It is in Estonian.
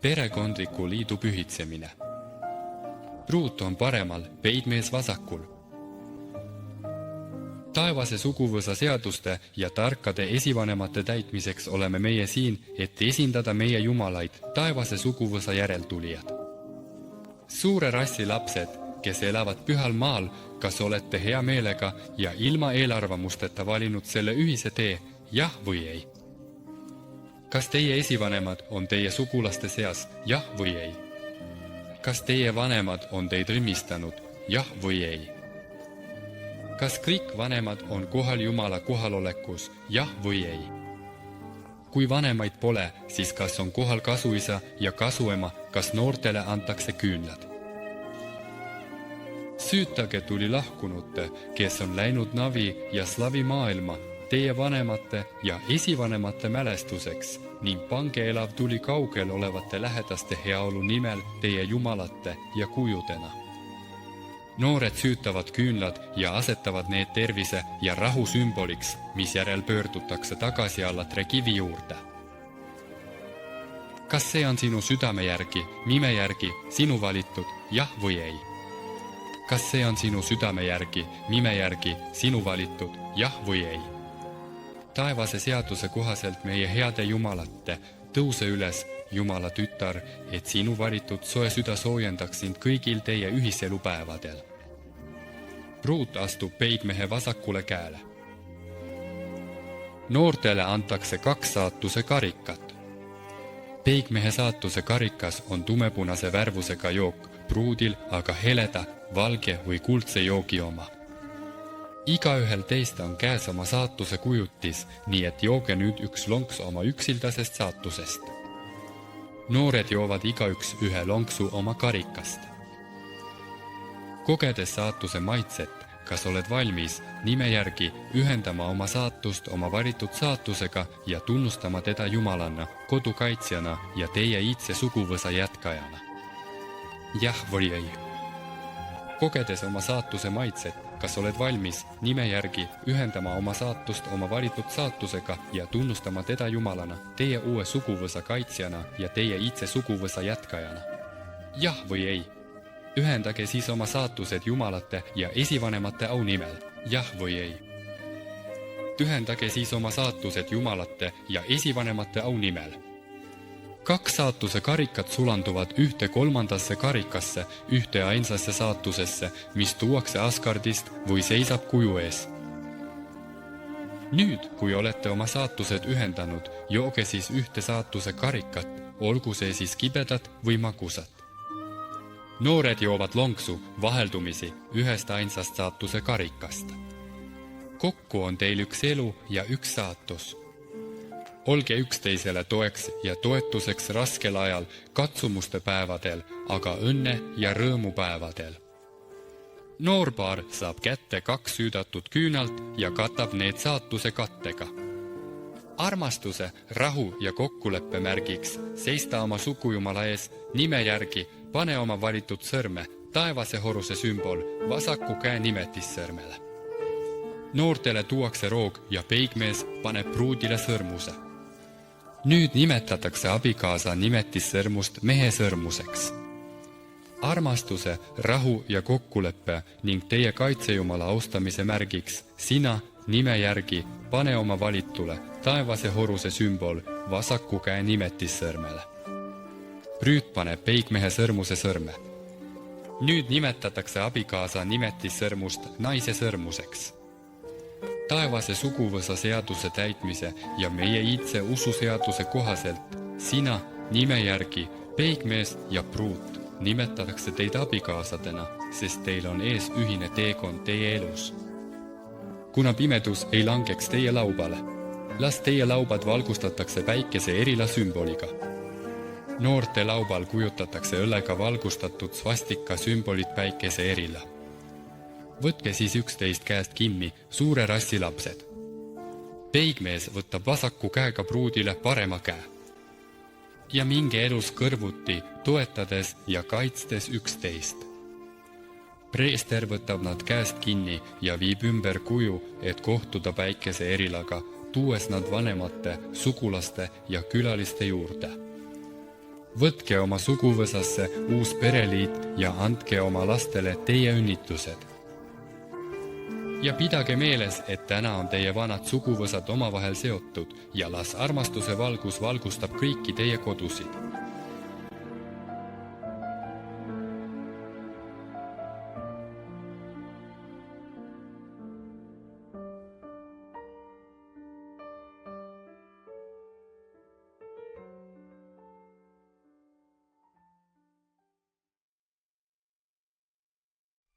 Perekondliku liidu pühitsemine. Pruut on paremal, peigmees vasakul. Taevase suguvõsa seaduste ja tarkade esivanemate täitmiseks oleme meie siin, et esindada meie jumalaid, taevase suguvõsa järeltulijad. Suure rassi lapsed, kes elavad pühal maal, kas olete hea meelega ja ilma eelarvamusteta valinud selle ühise tee, jah või ei? Kas teie esivanemad on teie sugulaste seas, jah või ei? Kas teie vanemad on teid rõmistanud, jah või ei? Kas kõik vanemad on kohal Jumala kohalolekus, jah või ei? Kui vanemaid pole, siis kas on kohal kasuisa ja kasuema, kas noortele antakse küünlad? Süütage tuli lahkunute, kes on läinud navi ja slavi maailma, teie vanemate ja esivanemate mälestuseks ning pange elav tuli kaugel olevate lähedaste heaolu nimel teie jumalate ja kujudena. Noored süütavad küünlad ja asetavad need tervise ja rahu sümboliks, mis järel pöördutakse tagasi allatre kivi juurde. Kas see on sinu südame järgi, nime järgi, sinu valitud, jah või ei? Kas see on sinu südame järgi, nime järgi, sinu valitud, jah või ei? Taevase seaduse kohaselt meie heade jumalate, tõuse üles, Jumala tütar, et sinu valitud soe süda soojendaks sind kõigil teie ühiselupäevadel. Pruut astub peigmehe vasakule käele. Noortele antakse 2 saatuse karikat. Peigmehe saatuse karikas on tumepunase värvusega jook, pruudil aga heleda, valge või kuldse joogi oma. Igaühel teist on käes oma saatuse kujutis, nii et jooge nüüd üks lonks oma üksildasest saatusest. Noored joovad igaüks ühe lonksu oma karikast. Kogedes saatuse maitset, kas oled valmis nime järgi ühendama oma saatust oma valitud saatusega ja tunnustama teda Jumalana, kodukaitsjana ja teie iidse suguvõsa jätkajana? Jah või ei? Kogedes oma saatuse maitset, kas oled valmis nime järgi ühendama oma saatust oma valitud saatusega ja tunnustama teda Jumalana, teie uue suguvõsa kaitsjana ja teie iidse suguvõsa jätkajana? Jah või ei? Ühendage siis oma saatused Jumalate ja esivanemate au nimel, jah või ei? Ühendage siis oma saatused Jumalate ja esivanemate au nimel. 2 saatuse karikat sulanduvad 1/3 karikasse, 1/1 saatusesse, mis tuuakse Asgardist või seisab kuju ees. Nüüd, kui olete oma saatused ühendanud, jooge siis 1 saatuse karikat, olgu see siis kibedat või magusat. Noored joovad lonksu vaheldumisi 1/1 saatuse karikast. Kokku on teil 1 elu ja 1 saatus. Olge üksteisele toeks ja toetuseks raskel ajal, katsumuste päevadel, aga õnne ja rõõmu päevadel. Noorpaar saab kätte 2 süüdatud küünalt ja katab need saatuse kattega. Armastuse, rahu ja kokkuleppe märgiks seista oma sugujumala ees nime järgi, pane oma valitud sõrme, taevase horuse sümbol, vasaku käe nimetissõrmele. Noortele tuuakse roog ja peigmees paneb pruudile sõrmuse. Nüüd nimetatakse abikaasa nimetissõrmust mehe sõrmuseks. Armastuse, rahu ja kokkuleppe ning teie kaitsejumala austamise märgiks sina nime järgi pane oma valitule taevase horuse sümbol vasaku käe nimetissõrmele. Prüüt paneb peigmehe sõrmuse sõrme. Nüüd nimetatakse abikaasa nimetissõrmust naise sõrmuseks. Taevase suguvõsa seaduse täitmise ja meie iidse ususeaduse kohaselt sina nime järgi, peigmees ja pruut nimetatakse teid abikaasadena, sest teil on ees ühine teekond teie elus. Kuna pimedus ei langeks teie laubale, las teie laubad valgustatakse päikese erila sümboliga. Noorte laubal kujutatakse õllega valgustatud svastika sümbolit päikese erila. Võtke siis üksteist käest kinni, suure rassi lapsed. Peigmees võtab vasaku käega pruudile parema käe. Ja minge elus kõrvuti, toetades ja kaitstes üksteist. Preester võtab nad käest kinni ja viib ümber kuju, et kohtuda päikese erilaga, tuues nad vanemate, sugulaste ja külaliste juurde. Võtke oma suguvõsasse uus pereliit ja andke oma lastele teie õnnitlused. Ja pidage meeles, et täna on teie vanad suguvõsad omavahel seotud ja las armastuse valgus valgustab kõiki teie kodusid.